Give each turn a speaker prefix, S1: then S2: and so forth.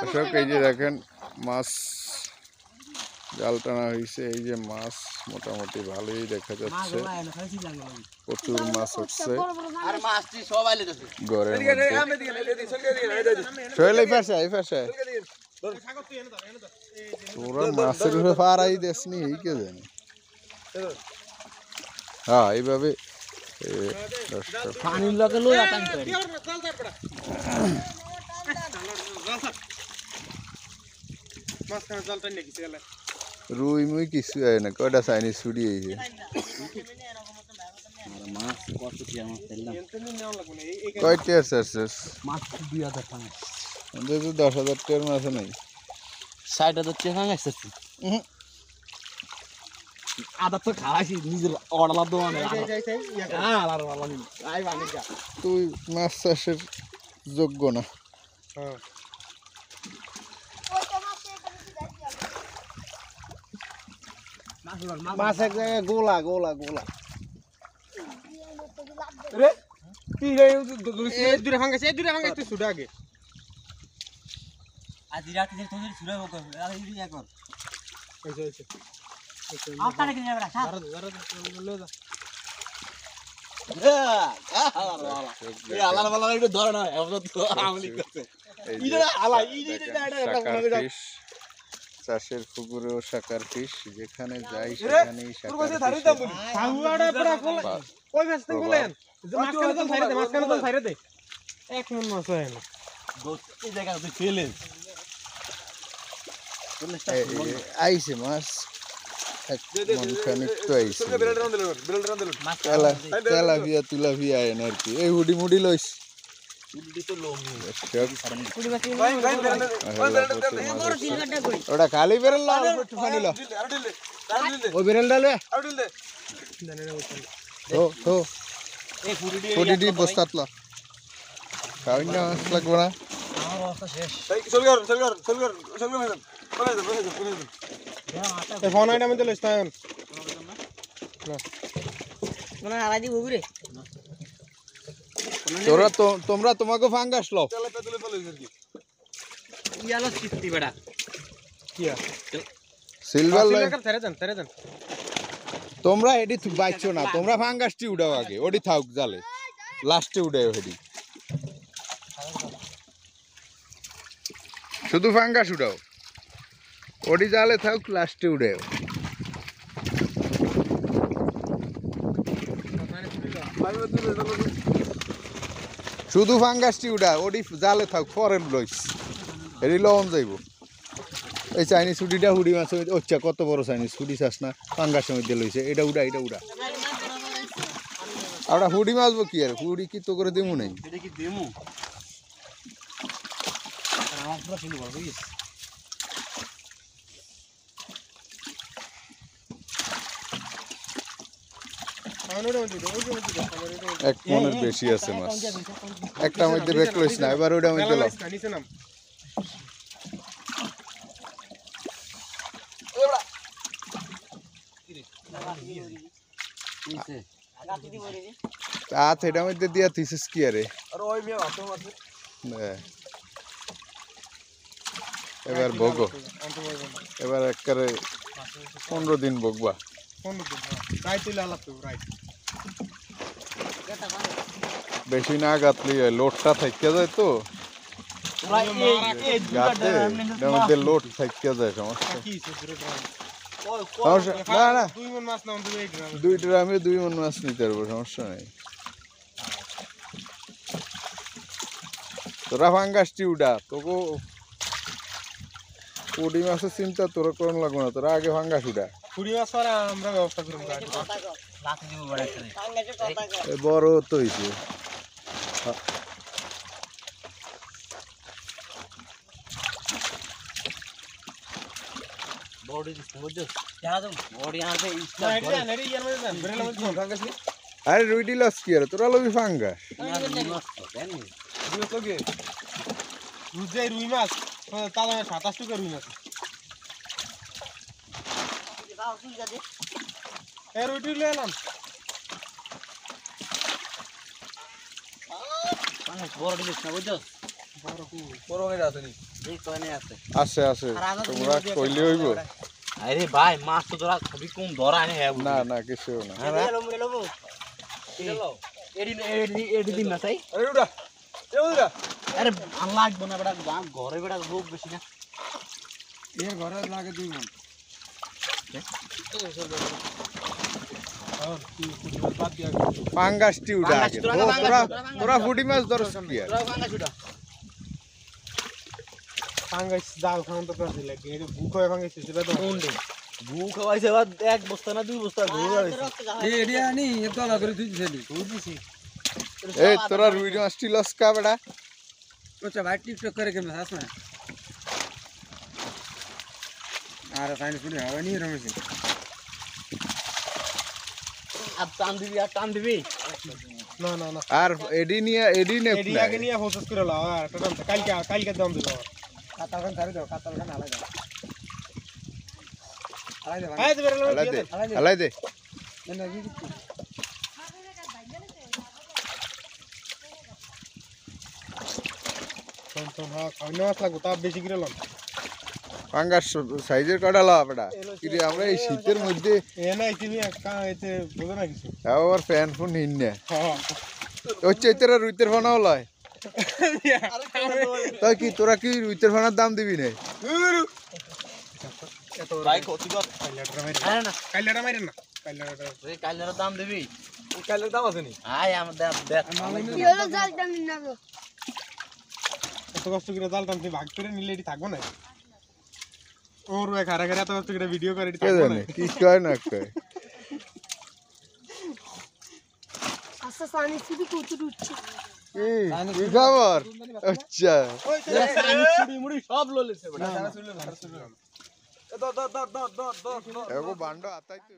S1: দর্শক এই যে দেখেন মাছ জাল টানা হয়েছে, এই যে মাছ মোটামুটি ভালোই দেখা যাচ্ছে, প্রচুর মাছ উঠছে ঘরের মধ্যে। তোরা মাছের উপরে পাড়াই দেসনি এই কে জানে। হ্যাঁ এইভাবে রুই মুই কিছু হয় না, কয়টা চাইনিজ ছুটি হয়েছে। কয়টা আছে 10,000 টাকার মাছ নাই,
S2: 60,000 টাকা আসতেছি। আদা তো খাওয়াইছি নিজের অড়লা দোকানে।
S1: তুই মাছ চাষের যোগ্য না।
S2: মাছ এক জায়গায় গোলা গোলা গোলা দূরে ভাঙাছে ছুটে আগে আজ রাতে যে তোদের ছুড়ে বকর আরে ইয়া কর হইছে আপনারা কি যাবে রাখা লয়ে যা এই আলার বালা একটু ধরে না এত তো আমলি করতে ইডা আলা ইডা এটা
S1: চাষের পুকুরেও শাকার ফিশ, যেখানে যাই সেখানেই শাকার ফিশ।
S2: সাহুয়াড়া পড়া কোলা কই ব্যস্ত বলেন মাছখানে তো ছাইরে দে এক মন মাছ হয় না দোস্ত এই জায়গা তুই ফেলেন
S1: আইছে মাছ তেলাপিয়া তুলাপিয়া আয় আর কি। এই হুডি মুডি লইস ওটা খালি বেরেল পানি লো ওই বেরেল ডালে বস্তাত লো খাওয়াই না মাছ লাগবে না। তোমরা তোমাকে ফাঙ্গাস লো তোমরা এডি বাইছো না, তোমরা ফাঙ্গাসটি উঠাও আগে, ওডি থাক জালে লাস্টে উঠাও হেডি, শুধু ফাঙ্গাস উঠাও, ওডি জালে থাক লাস্টে উঠাও। শুধু ফাঙ্গাসটি উঠা, ওডি জালে থাক ফরেন লইস এডি লবণ যাইব। এই চাইনিজ ছুটিটা হুডি মাছ আচ্ছা কত বড় চাইনিজ ছুটি চাস না ফাঙ্গাসের মধ্যে লইছে, এটা উড়া এটা উড়া। আমরা হুডি মাছবো কি আর, হুডি কি তো করে দেবো নাই এক মনের বেশি আছে মাছ, একটা মধ্যে বেক লইস না, এবার ওইটা মধ্যে লাও। এটার মধ্যে দিয়া থিসিস কি আরে এবার ভোগো, এবার একবারে 15 দিন ভোগবা। বেশি না গাতলি লোডটা থাইকা যায় তো গাতে মধ্যে লোড থাইকা যায়, সমস্যা না না 2 ড্রামে 2 মন মাছ নিতে পারবো, সমস্যা নেই। তোরা ফাঙ্গাসটি উঠা, তোকে পুডি মাছের চিন্তা তোরা করন লাগবো না, তোরা আগে ফাঙ্গাস উঠা। বড় তো হয়েছে আরে রুইডি লস কি আরে তোরা লবি ফাঙ্গাস
S2: রুই মাছ তাহলে 27 টাকা রুই মাছ রুটি লয়ে এলাম বড় ডিস না বুঝছো বড় হয়ে আছে নি
S3: এই কয়নে আছে
S1: আছে আছে তোমরা কইলে হইব
S3: আরে ভাই মাছ তো ধরা খুবই কম ধরা আনে হ্যাঁ
S1: না না কিছু না
S3: এডি দিন না তাই
S2: আরে উড়া এ উড়া
S3: আরে আর লাগবো না বেটা ঘরে বেটা লোক বেশি না
S2: এর ঘরে লাগে 2 মণ বাদ দিয়া
S1: পাঙ্গাস টিউডা
S3: পাঙ্গাস,
S1: আগে
S3: তোরা
S1: তো
S3: পাঙ্গাস,
S1: তোরা
S3: তোরা পাঙ্গাস।
S1: তোরা ফুটি মাছ ধরছ কি আর
S3: তোরা ভাঙা ছুটা
S2: পাঙ্গাস জাল খাওন তো কাছে লাগে এই ভুক হয়ে পাঙ্গাস সেটা তো
S3: কোনডে ভু খাওয়াইছে বা এক বস্তা না 2 বস্তা ঘুরে যাইছে
S2: এডি আনি এত না করে তুই দিছিলি
S3: বুঝিছি
S1: এই তোরা রুই মাছ টিলস কা বেটা
S2: ওটা ভাই টিকটক করে কেমন হাস না আর সাইন্স পুরি হবে নি রমেশ
S3: আর টান দিবি
S2: না না না
S1: আর এডি নে
S2: এডি আগে নিয়ে ফোকাস করে লাও আর এটা কালকে দাম দিল কাতালখান ছাড়ি দাও কাতালখান আলাই দাও আলাই দে
S1: হালাই দে হালাই দে
S2: না কি কোন হ্যাঁ খাওয়া মাছ লাগবে তা বেশি করে লাম
S1: পাঙ্গাস সাইজের কটা লা বেটা কিরে আমরা এই শীতের মধ্যে
S2: এ না তুমি একা এতে বুঝো না কিছু
S1: আবার ফ্যান ফোন নিন না
S2: হ্যাঁ
S1: হচ্ছে তোরা রুইতের ফানাও লয় তাই কি তোরা কি রুইতের ফানার দাম দিবি না
S3: ভাই কত কত আরে না
S2: কাইলাটা মারেন না কাইলাটা
S3: এই কালের দাম দিবি
S2: কাইলার দাম আছে নি
S3: আয় আমাদের দেখ
S2: এত কষ্ট করে জাল টানতে ভাগ করে নিলে এটি থাকবো না ওর ভাই খারা খারা এত কষ্ট করে ভিডিও করে এটি
S1: কে
S2: থাকবো
S1: জানে
S2: না
S1: কি কয় না কয়
S4: আচ্ছা সানি শুধু কত উঠছে
S1: কি খবর আচ্ছা
S3: মুড়ি সব ললেছে বেটা
S2: না, না, না, না, না, না, না, না, না, না, না, না, না, না,
S1: এগো বান্ড আতাই তো